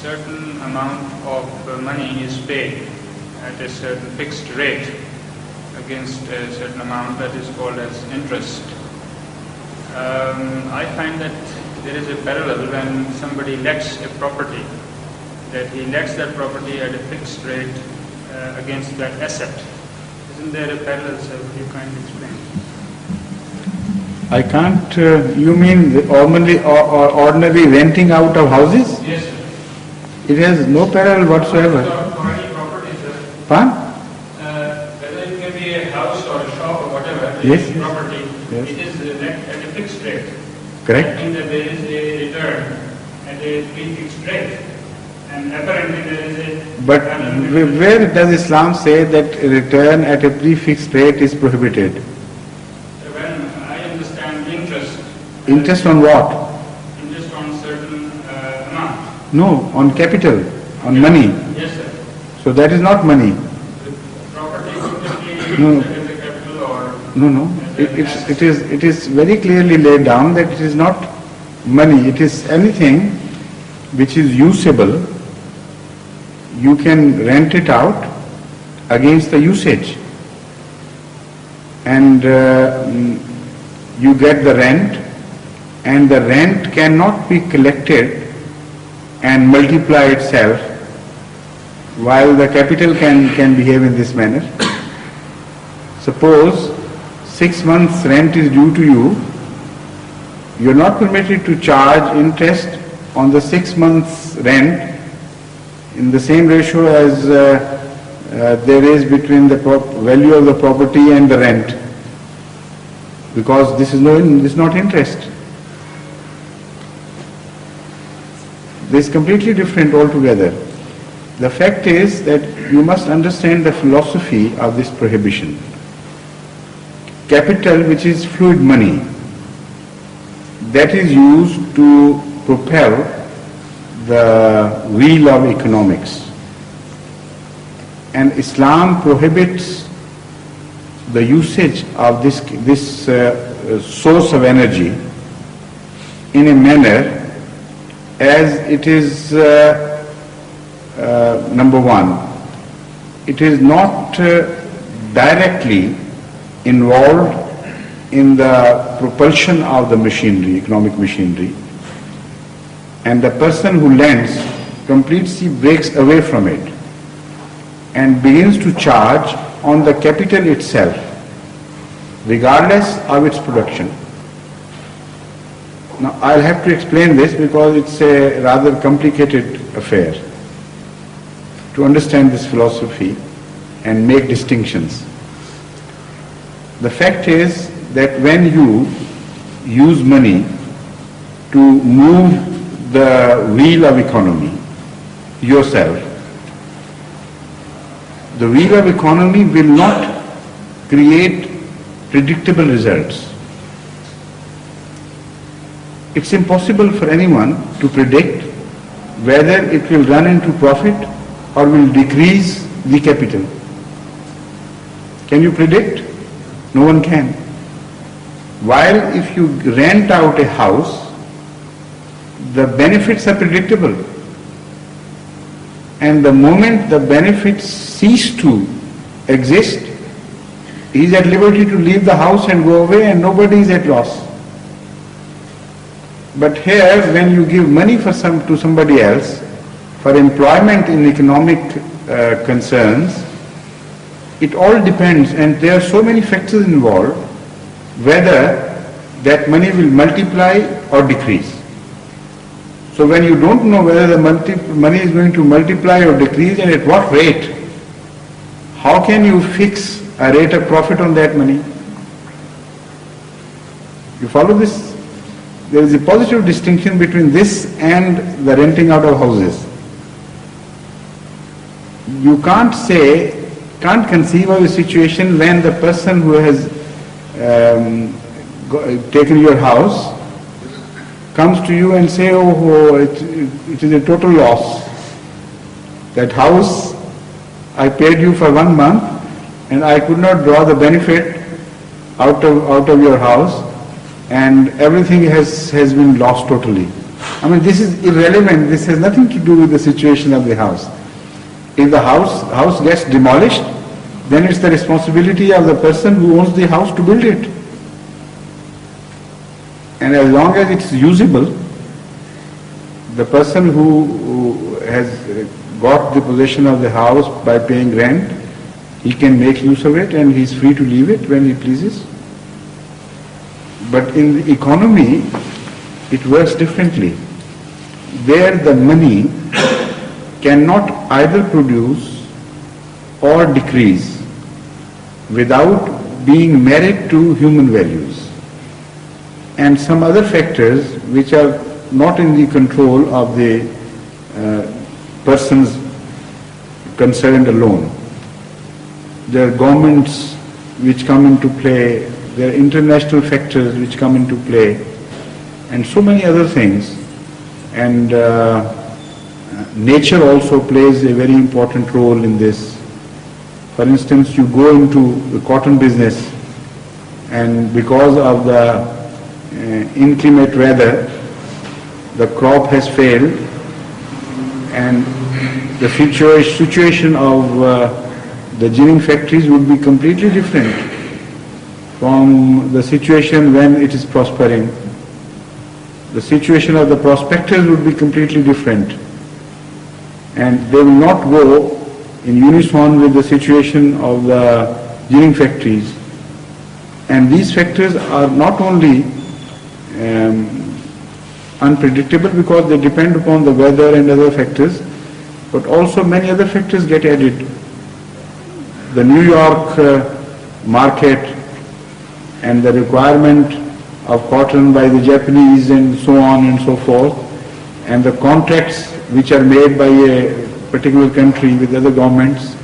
certain amount of money is paid at a certain fixed rate against a certain amount that is called as interest. I find that there is a parallel when somebody lets a property, that he lets that property at a fixed rate against that asset. Isn't there a parallel, sir? Would you kindly explain? I can't, you mean the ordinary renting out of houses? Yes, sir. It has no parallel whatsoever. For any property, sir. Pardon? Whether it may be a house or a shop or whatever, yes. Property, yes. It is let at a fixed rate. Correct. That means that there is a return at a prefixed rate. And apparently there is a... But where does Islam say that return at a prefixed rate is prohibited? When I understand interest... Interest on what? Interest on certain amount. No, on capital, on money. Yes, sir. So that is not money. The property could be No. used as a capital or... No. It is very clearly laid down that it is not money. It is anything which is usable. You can rent it out against the usage, and you get the rent, and the rent cannot be collected and multiply itself, while the capital can behave in this manner. Suppose 6 months rent is due to you, you are not permitted to charge interest on the 6 months rent in the same ratio as there is between the value of the property and the rent, because this is not interest. This is completely different altogether. The fact is that you must understand the philosophy of this prohibition. Capital, which is fluid money, that is used to propel the wheel of economics, and Islam prohibits the usage of this source of energy in a manner as it is number one, it is not directly involved in the propulsion of the machinery, economic machinery, and the person who lends completely breaks away from it and begins to charge on the capital itself, regardless of its production. Now, I'll have to explain this because it's a rather complicated affair to understand this philosophy and make distinctions. The fact is that when you use money to move the wheel of economy yourself, the wheel of economy will not create predictable results. It's impossible for anyone to predict whether it will run into profit or will decrease the capital. Can you predict? No one can. While if you rent out a house, the benefits are predictable. And the moment the benefits cease to exist, he is at liberty to leave the house and go away, and nobody is at loss. But here, when you give money to somebody else for employment in economic concerns, it all depends, and there are so many factors involved, whether that money will multiply or decrease. So when you don't know whether the money is going to multiply or decrease and at what rate, how can you fix a rate of profit on that money? You follow this? There is a positive distinction between this and the renting out of houses. You can't conceive of a situation when the person who has taken your house comes to you and say, oh, it is a total loss. That house, I paid you for 1 month and I could not draw the benefit out of your house, and everything has been lost totally. I mean, this is irrelevant. This has nothing to do with the situation of the house. If the house gets demolished, then it's the responsibility of the person who owns the house to build it. And as long as it's usable, the person who has got the possession of the house by paying rent, he can make use of it and he's free to leave it when he pleases. But in the economy, it works differently. There the money cannot either produce or decrease without being married to human values and some other factors which are not in the control of the persons concerned alone. There are governments which come into play, there are international factors which come into play, and so many other things. And nature also plays a very important role in this. For instance, you go into the cotton business, and because of the inclement weather, the crop has failed, and the situation of the ginning factories would be completely different from the situation when it is prospering. The situation of the prospectors would be completely different, and they will not go in unison with the situation of the ginning factories. And these factors are not only unpredictable because they depend upon the weather and other factors, but also many other factors get added. The New York market and the requirement of cotton by the Japanese and so on and so forth, and the contracts which are made by a particular country with other governments,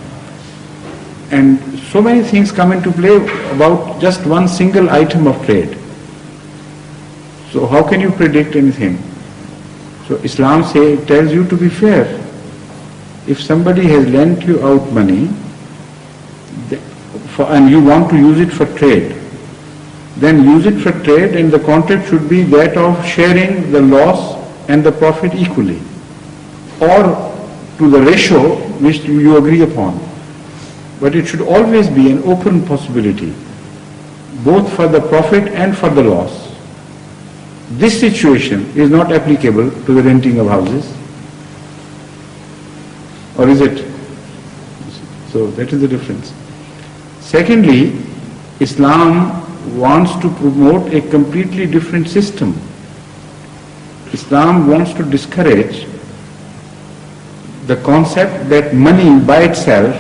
and so many things come into play about just one single item of trade. So how can you predict anything? So Islam tells you to be fair. If somebody has lent you out money and you want to use it for trade, then use it for trade, and the contract should be that of sharing the loss and the profit equally, or to the ratio which you agree upon. But it should always be an open possibility, both for the profit and for the loss. This situation is not applicable to the renting of houses, or is it? So that is the difference. Secondly, Islam wants to promote a completely different system. Islam wants to discourage the concept that money by itself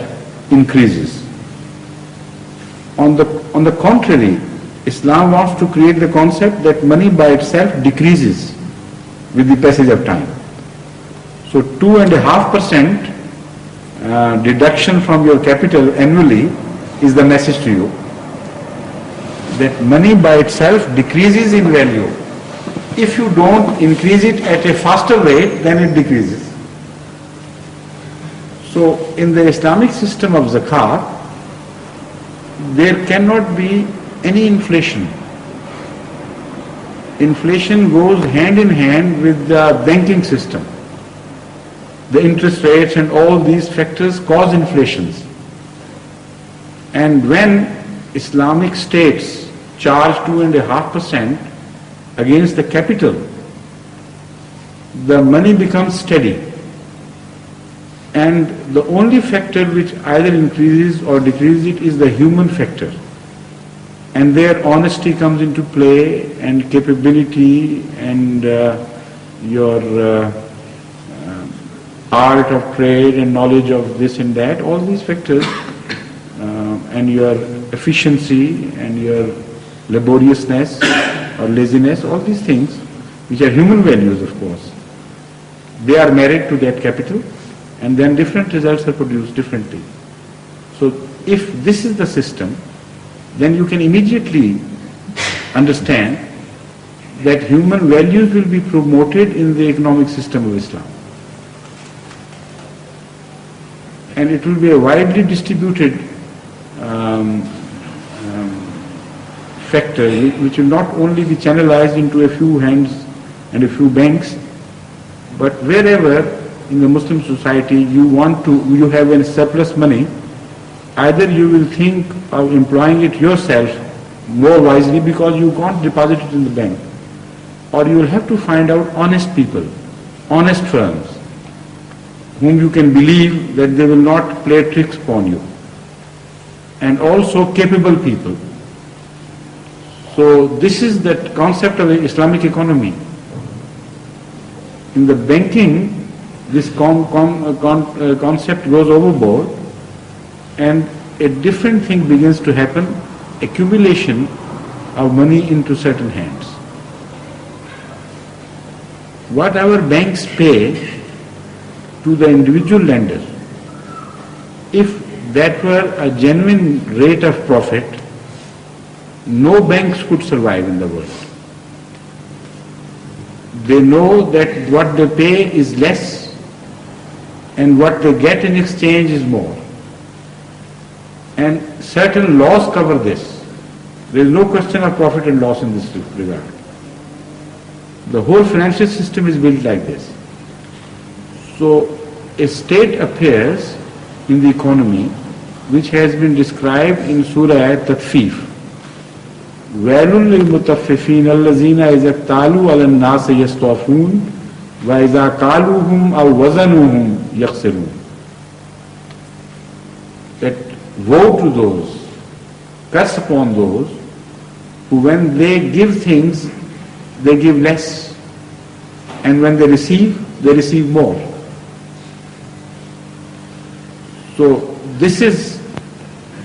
increases. On the contrary, Islam wants to create the concept that money by itself decreases with the passage of time. So 2.5% deduction from your capital annually is the message to you, that money by itself decreases in value. If you don't increase it at a faster rate, then it decreases. So in the Islamic system of zakat, there cannot be any inflation. Inflation goes hand in hand with the banking system. The interest rates and all these factors cause inflations. And when Islamic states charge 2.5% against the capital, the money becomes steady. And the only factor which either increases or decreases it is the human factor. And there honesty comes into play, and capability, and your art of trade and knowledge of this and that, all these factors, and your efficiency and your laboriousness or laziness, all these things, which are human values of course, they are married to that capital, and then different results are produced differently. So if this is the system, then you can immediately understand that human values will be promoted in the economic system of Islam. And it will be a widely distributed factor which will not only be channelized into a few hands and a few banks, But wherever in the Muslim society you have a surplus money, either you will think of employing it yourself more wisely because you can't deposit it in the bank, or you will have to find out honest people, honest firms, whom you can believe that they will not play tricks upon you, and also capable people. So this is the concept of the Islamic economy. In the banking, this concept goes overboard, and a different thing begins to happen, accumulation of money into certain hands. What our banks pay to the individual lender, if that were a genuine rate of profit, no banks could survive in the world. They know that what they pay is less and what they get in exchange is more. And certain laws cover this. There is no question of profit and loss in this regard. The whole financial system is built like this. So a state appears in the economy which has been described in Surah Tatfif. وَيْلٌ لِلْمُطَفِّفِينَ الَّذِينَ إِذَا اكْتَالُوا عَلَى النَّاسِ يَسْتَوْفُونَ وَإِذَا كَالُوهُمْ أَوْ وَزَنُوهُمْ يَخْسِرُونَ. That woe to those, curse upon those who when they give things, they give less, and when they receive more. So this is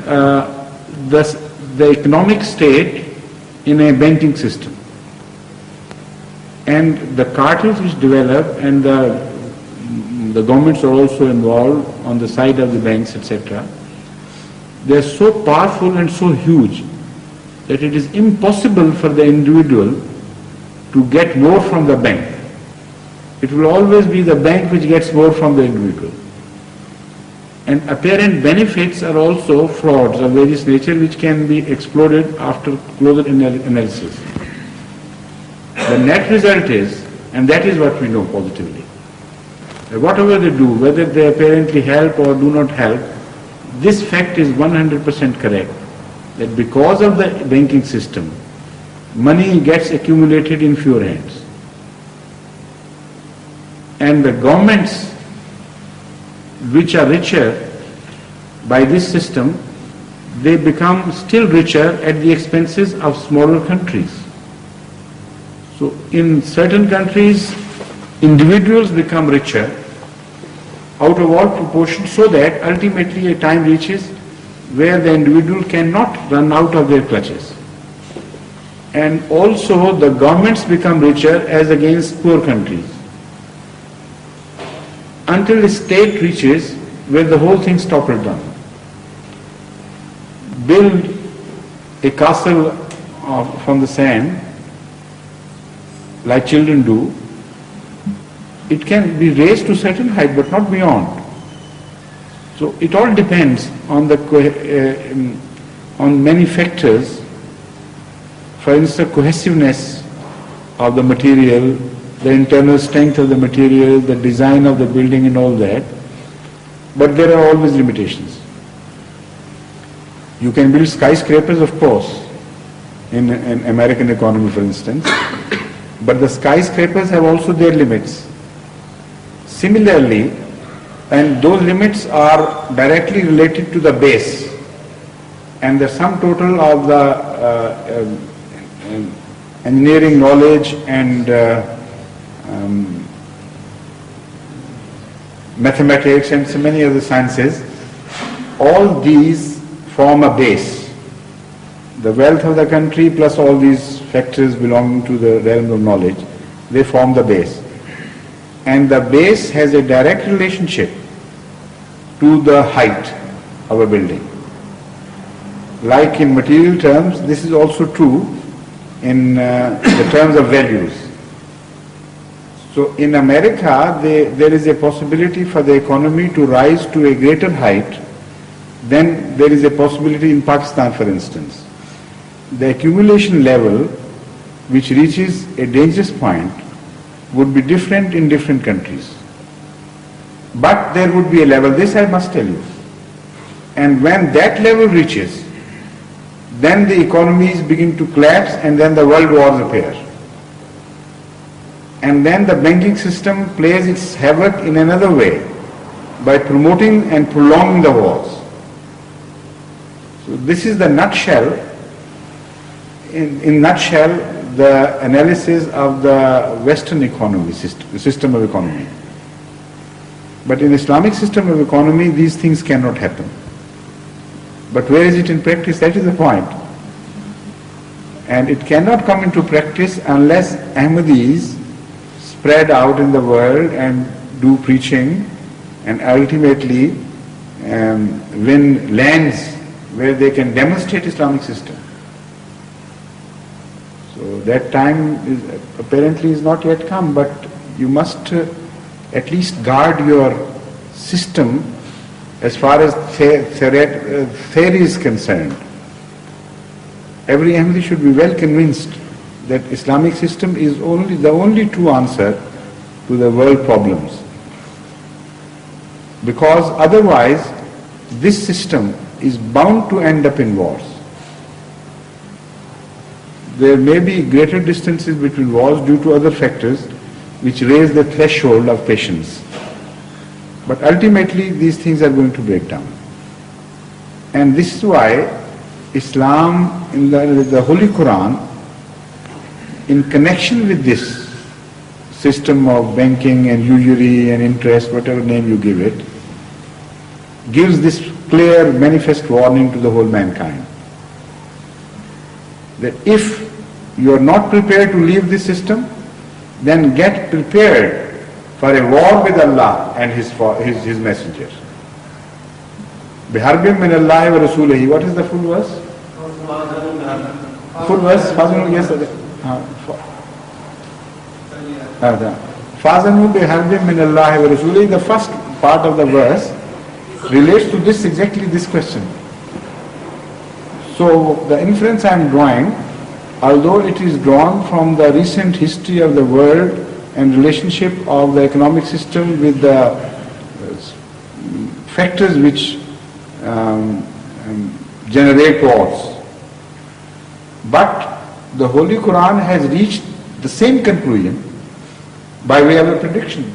the economic state in a banking system. And the cartels which develop, and the governments are also involved on the side of the banks, etc. They are so powerful and so huge that it is impossible for the individual to get more from the bank. It will always be the bank which gets more from the individual. And apparent benefits are also frauds of various nature which can be exploited after closer analysis. The net result is, and that is what we know positively, that whatever they do, whether they apparently help or do not help, this fact is 100% correct, that because of the banking system, money gets accumulated in fewer hands. And the governments which are richer by this system, they become still richer at the expenses of smaller countries. So in certain countries, individuals become richer out of all proportion, so that ultimately a time reaches where the individual cannot run out of their clutches. And also the governments become richer as against poor countries, until the state reaches where the whole thing is toppled down. Build a castle from the sand, like children do. It can be raised to a certain height, but not beyond. So it all depends on on many factors. For instance, cohesiveness of the material, the internal strength of the material, the design of the building and all that. But there are always limitations. You can build skyscrapers, of course, in an American economy, for instance, but the skyscrapers have also their limits. Similarly, and those limits are directly related to the base, and the sum total of the engineering knowledge and mathematics and so many other sciences, all these form a base. The wealth of the country plus all these factors belonging to the realm of knowledge, they form the base. And the base has a direct relationship to the height of a building. Like in material terms, this is also true in the terms of values. So in America, there is a possibility for the economy to rise to a greater height than there is a possibility in Pakistan, for instance. The accumulation level, which reaches a dangerous point, would be different in different countries. But there would be a level, this I must tell you. And when that level reaches, then the economies begin to collapse and then the world wars appear. And then the banking system plays its havoc in another way by promoting and prolonging the wars. So this is the nutshell, in nutshell, the analysis of the Western economy, system of economy. But in Islamic system of economy, these things cannot happen. But where is it in practice? That is the point. And it cannot come into practice unless Ahmadis spread out in the world and do preaching and ultimately win lands where they can demonstrate Islamic system. So that time apparently is not yet come, but you must at least guard your system as far as theory is concerned. Every Ahmadi should be well convinced that Islamic system is the only true answer to the world problems. Because otherwise, this system is bound to end up in wars. There may be greater distances between wars due to other factors which raise the threshold of patience. But ultimately, these things are going to break down. And this is why Islam, in the Holy Quran, in connection with this system of banking and usury and interest, whatever name you give it, gives this clear manifest warning to the whole mankind. That if you are not prepared to leave this system, then get prepared for a war with Allah and His Messenger. بِحَرْبٍ مِّنَ اللَّهِ وَرَسُولِهِ. What is the full verse? Full verse? Yes. فَأَذَنُوا بِحَرْبٍ مِّنَ اللَّهِ وَرَسُولِهِ. The first part of the verse relates to this, exactly this question. So the inference I am drawing, although it is drawn from the recent history of the world and relationship of the economic system with the factors which generate wars, but the Holy Quran has reached the same conclusion by way of a prediction.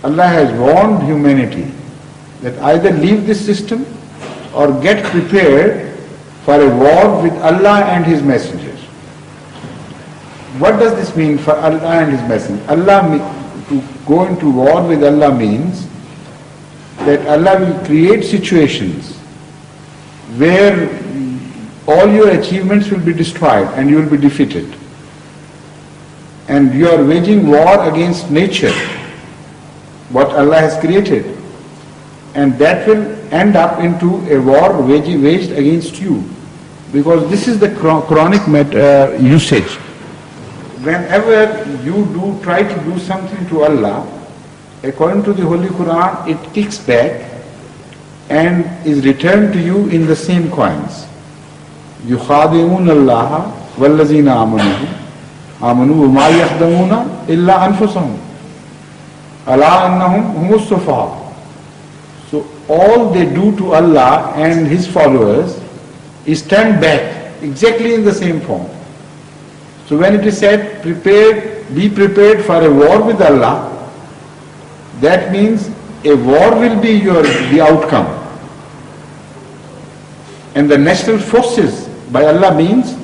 Allah has warned humanity that either leave this system or get prepared for a war with Allah and His Messenger. What does this mean for Allah and His Messenger? To go into war with Allah means that Allah will create situations where all your achievements will be destroyed and you will be defeated. And you are waging war against nature, what Allah has created. And that will end up into a war waged against you. Because this is the chronic usage. Whenever you try to do something to Allah, according to the Holy Quran, it kicks back and is returned to you in the same coins. يُخَادِعُونَ اللَّهَ وَالَّذِينَ آمَنُوا وَمَا يَخْدَمُونَ إِلَّا أَنفُسَهُمْ أَلَا إِنَّهُمْ هُمُ السُّفَهَاءُ. So all they do to Allah and His followers is turn back exactly in the same form. So when it is said, be prepared for a war with Allah, that means a war will be the outcome. And the national forces by Allah means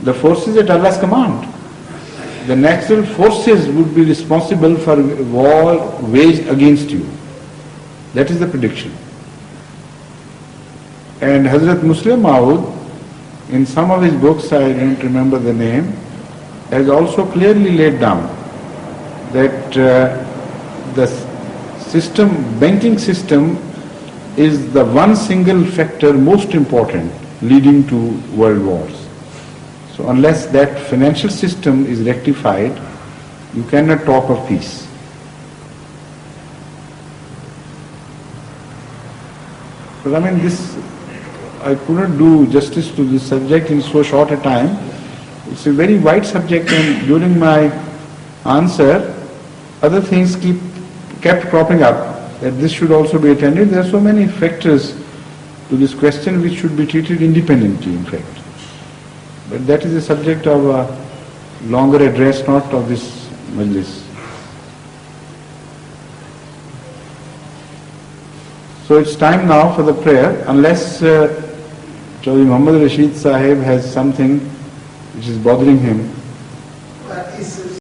the forces at Allah's command. The natural forces would be responsible for war waged against you. That is the prediction. And Hazrat Muslim Maud, in some of his books, I don't remember the name, has also clearly laid down that the banking system is the one single factor most important leading to world wars. So unless that financial system is rectified, you cannot talk of peace. But I mean, I couldn't do justice to this subject in so short a time. It's a very wide subject, and during my answer, other things kept cropping up, that this should also be attended. There are so many factors to this question which should be treated independently, in fact. But that is the subject of a longer address, not of this majlis. So it's time now for the prayer, unless Chaudhry Muhammad Rashid Sahib has something which is bothering him. Is